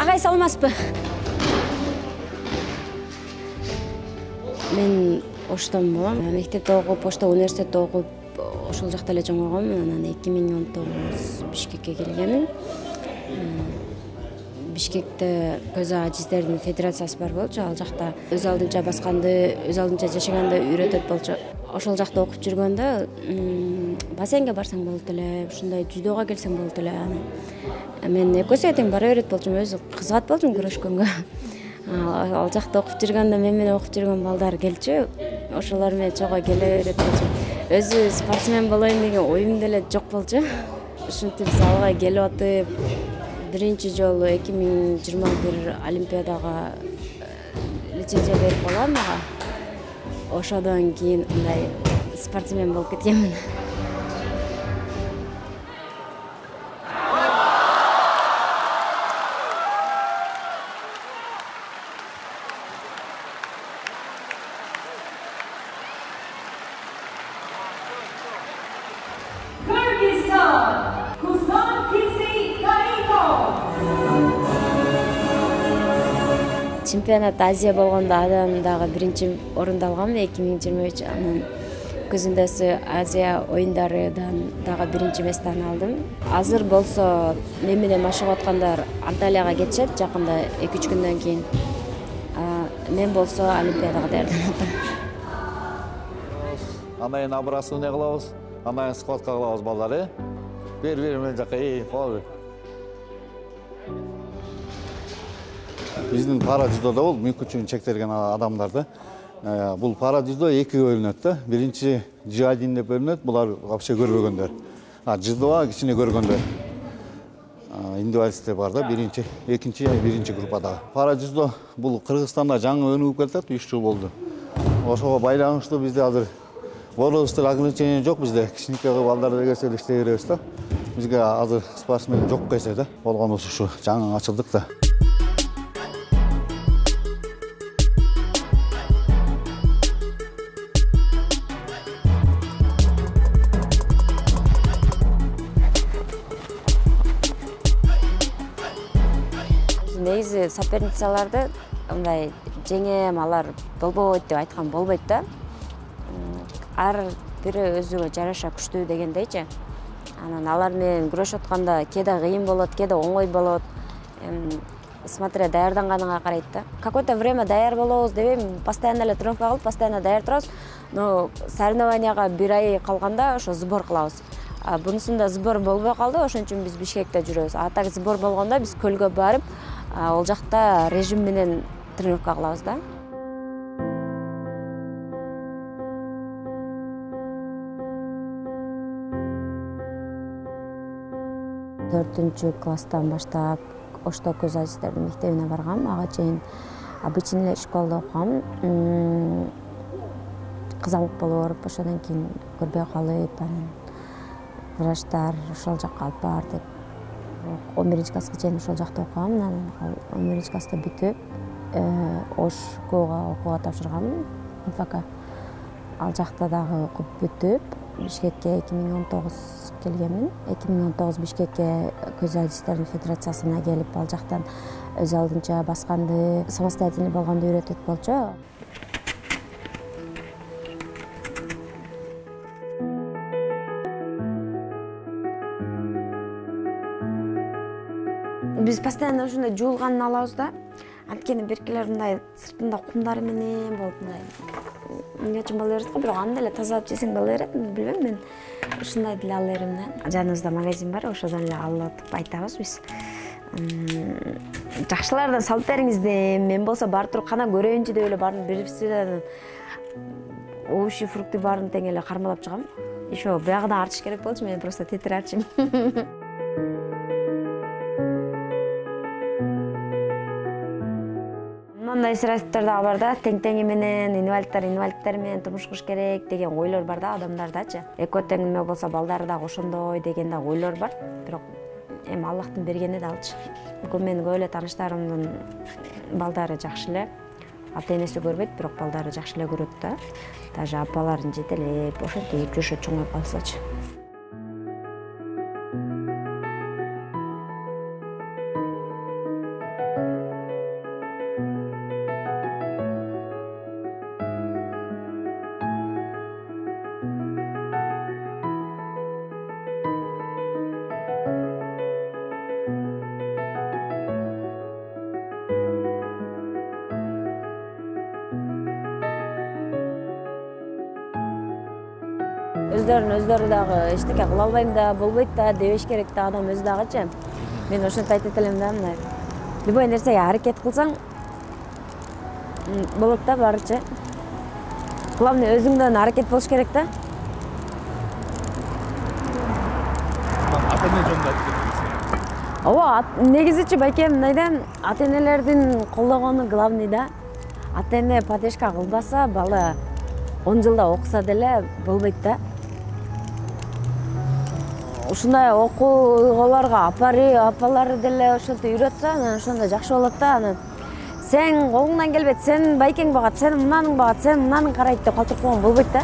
Агай саламатсызбы? Мен Оштон болом. Мектепте окуп, Ошто университетте окуп, ошол жакта эле чоңойгом. Анан 2019 Бишкекке келгенмин. Бишкекте көз ажиздердин федерациясы бар болчу. Ал жакта өз алдынча басканды, өз алдынча жашаганды үйрөтөт болчу. Ошол жакта окуп жүргөндө бассейнге барсаң болот эле, ушундай жүдөөгө келсең болот эле. Мен экөөсү тең бара берет болчумун, өзү кызыгат болчумун күрөшкөнгө. Ал жакта окуп жүргөндө мен менен окуп жүргөн балдар келчү. Ошолор менен чогуу келе берет болчу. Өзү спортсмен болоюн деген оюм деле жок болчу. Ушинтип залга келип атып, биринчи жолу 2021 Олимпиадага лицензия берип алам мага. Ошодон кийин мындай спортсмен болуп кеткенмин. Чемпионат Азия болгондо адан дагы биринчи орунду алгам 2023. Анан көзүндөсү Азия оюндарыдан дагы биринчи местени алдым. Азыр болсо мен менен машыгып аткандар Анталияга кетишет жакында 2-3 күндөн кийин. Мен болсо Олимпиадага даярданып атам. Анайын абрасын эмне кылабыз? Анайын схватка кылабыз балдар, бер мен жака, кол. Биздин пара дзюдодо бул мүмкүнчүлүгү чектелген адамдарды. Бул пара дзюдо экиге бөлүнөт да. Биринчи G1 деп бөлүнөт, булар вообще көрбөгөндөр. Дзюдо кичине көргөндөр. Индивидуалисттер бар да, биринчи группада. Пара дзюдо бул Кыргызстанда жаңы өнүгүп келатат, 3 жыл болду. Ошого байланыштуу бизде азыр возрасттык ограничение жок бизде. Кичинекей балдар келсе иштей беребиз да. Бизге азыр спортсмен жок келсе да, болгонубуз ушу жаңы ачылдык да. Негизи соперницаларды мындай жеңем, алар болбойт деп айткан болбойт да. Ар бири өзүгө жараша күчтүү дегендейчи. Анан алар менен күрөшүп атканда кээде кыйын болот, кээде оңой болот. Смотря даярданганыңа карайт да. Какое-то время даяр болобуз дебейм, постоянно эле тренировка кылып, постоянно даяр турабыз. Но соревнованияга 1 ай калганда ошо сбор кылабыз. Бунусунда сбор болбой калды, ошон үчүн биз Бишкекте жүрөбүз. А так сбор болгондо биз көлгө барып, ол жакта режим менен тренировка кылабыз да. Төртүнчү класстан баштап Ошто көз ажиздердин мектебине баргам. Ага чейин обычный эле школада окугам. Кызамык болуп барып, ошодон кийин көрбөй калып, анан врачтар ошол жакка алып бар деп 11 класска чейин ошол жакта окугам. Анан 11 класста бүтүп, Ошкога окууга тапшыргам, инфакка. Ал жакта дагы окуп бүтүп, Бишкекке 2019 келгенмин. 2019 Бишкекке көз ажиздердин федерациясына келип, ал жактан өз алдынча басканды, самостоятельный болгонду үйрөтөт болчу. Биз постоянно ушундай жуулганын алабыз да. Анткени беркелер мындай сыртында кумдары менен болуп мындай. Эмне үчүн боло берет го, бирок аны деле тазалап жесең боло берет, билбейм, мен ушундай деле ала берем да. Жаныбызда магазин бар, ошодон эле алып айтабыз биз. Жакшылардан салып бериңиз дейм, мен болсо барып туруп кана көрөйүнчү деп эле барын берипсиз. Овощи, фрукты барын тең эле кармалап чыгам. Ещё биягыдан артыш керек болчу, мен просто тетир артчым. Мындай стереотиптер дагы бар да, тең-теңи менен, инвалидтер менен турмуш куруш керек деген ойлор бар да адамдардачы. Экөө тең неме болсо балдары дагы ошондой деген дагы ойлор бар. Бирок эми Аллахтын бергени да алчы. Менин көп эле тааныштарымдын балдары жакшы эле. Ата-энеси көрбөйт, бирок балдары жакшы эле көрөт да. Даже апаларын жетелеп, ошентип жашоо чоңоюп калсачы. өздөрү дагы эчтеке кыла албайм да, болбойт да, дебеш керек да адам өзү дагычы. Мен ошентип айтып элем да, мындай. Любой нерсеге аракет кылсаң, болот да баарычы. Главное өзүңдөн аракет болуш керек да. Ата-эне жөнүндө айтып кеттиңиз. Ооба, негизичи байкем мындай да, ата-энелердин колдогону главный да. Ата-эне поддержка кылбаса, бала 10 жылда окуса деле болбойт да. Ушундай окуугаларга апалары деле ошентип үйрөтсө, анан ошондо жакшы болот да. Анан сен колуңдан келбейт, сен байкең багат, сен мунаның багат, сен мунаның карайт деп калтырып койгон болбойт да.